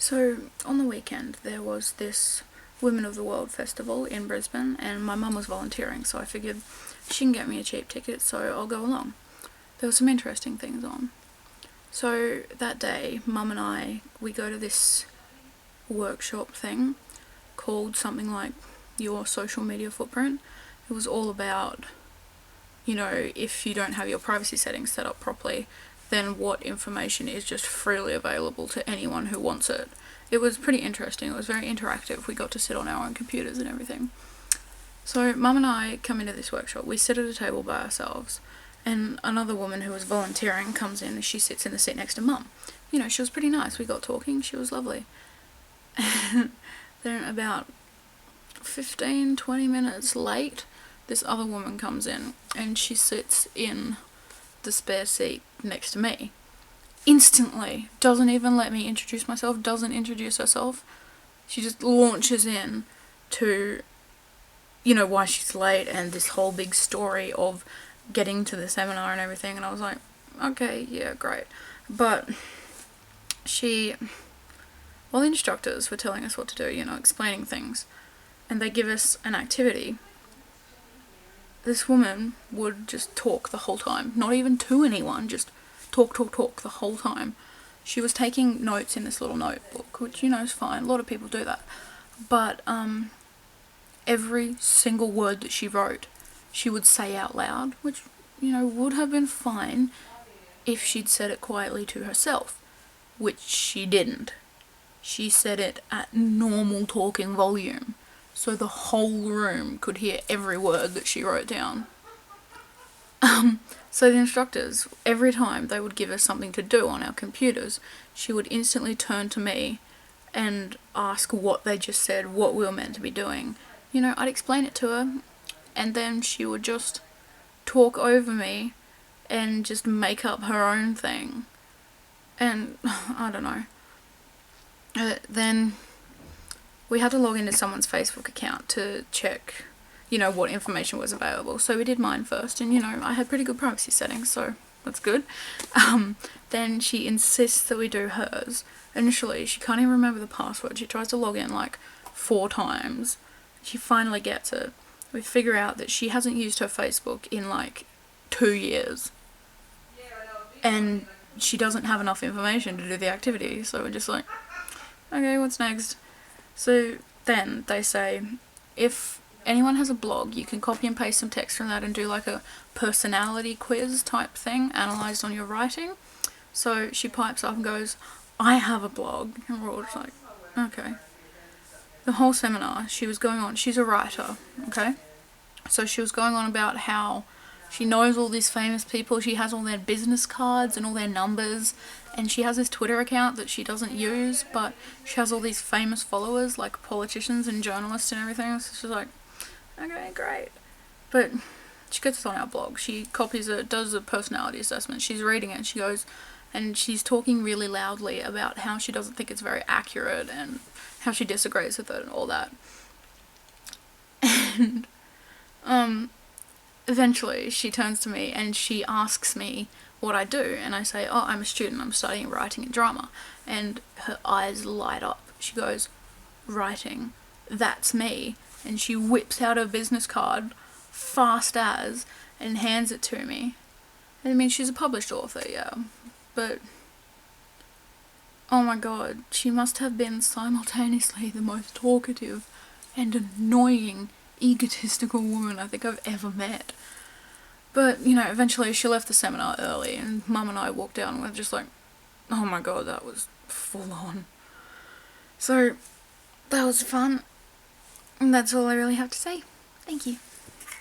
So on the weekend there was this Women of the World festival in Brisbane, and my mum was volunteering, so I figured she can get me a cheap ticket, so I'll go along. There were some interesting things on. So that day, Mum and we go to this workshop thing called something like Your Social Media Footprint. It was all about, if you don't have your privacy settings set up properly, then what information is just freely available to anyone who wants it. It was pretty interesting. It was very interactive. We got to sit on our own computers and everything. So Mum and I come into this workshop. We sit at a table by ourselves, and another woman who was volunteering comes in and she sits in the seat next to Mum. She was pretty nice. We got talking. She was lovely. Then about 15-20 minutes late, this other woman comes in and she sits in the spare seat next to me. Instantly, doesn't even let me introduce myself, doesn't introduce herself. She just launches in to, why she's late and this whole big story of getting to the seminar and everything, and I was like, okay, yeah, great. But while the instructors were telling us what to do, explaining things, and they give us an activity, this woman would just talk the whole time, not even to anyone, just talk the whole time. She was taking notes in this little notebook, which, is fine, a lot of people do that, but every single word that she wrote, she would say out loud, which, would have been fine if she'd said it quietly to herself, which she didn't. She said it at normal talking volume, so the whole room could hear every word that she wrote down. So the instructors, every time they would give us something to do on our computers, she would instantly turn to me and ask what they just said, what we were meant to be doing. I'd explain it to her, and then she would just talk over me and just make up her own thing. And, I don't know. Then we had to log into someone's Facebook account to check, what information was available. So we did mine first, and, I had pretty good privacy settings, so that's good. Then she insists that we do hers. Initially, she can't even remember the password. She tries to log in like 4 times. She finally gets it. We figure out that she hasn't used her Facebook in like 2 years. And she doesn't have enough information to do the activity, so we're just like, okay, what's next? So then they say, if anyone has a blog, you can copy and paste some text from that and do like a personality quiz type thing, analysed on your writing. So she pipes up and goes, I have a blog. And we're all just like, okay. The whole seminar, she was going on, she's a writer, okay? So she was going on about how she knows all these famous people, she has all their business cards and all their numbers, and she has this Twitter account that she doesn't use, but she has all these famous followers, like politicians and journalists and everything, so she's like, okay, great. But she gets it on our blog, she copies it, does a personality assessment, she's reading it, and she goes, and she's talking really loudly about how she doesn't think it's very accurate, and how she disagrees with it and all that. And, eventually she turns to me and she asks me what I do, and I say, oh, I'm a student, I'm studying writing and drama, and her eyes light up. She goes, writing, that's me, and she whips out her business card fast as and hands it to me. And I mean, she's a published author, yeah, but oh my god, she must have been simultaneously the most talkative and annoying, egotistical woman I think I've ever met. But, eventually she left the seminar early, and Mum and I walked out and we're just like, oh my god, that was full on. So, that was fun, and that's all I really have to say. Thank you.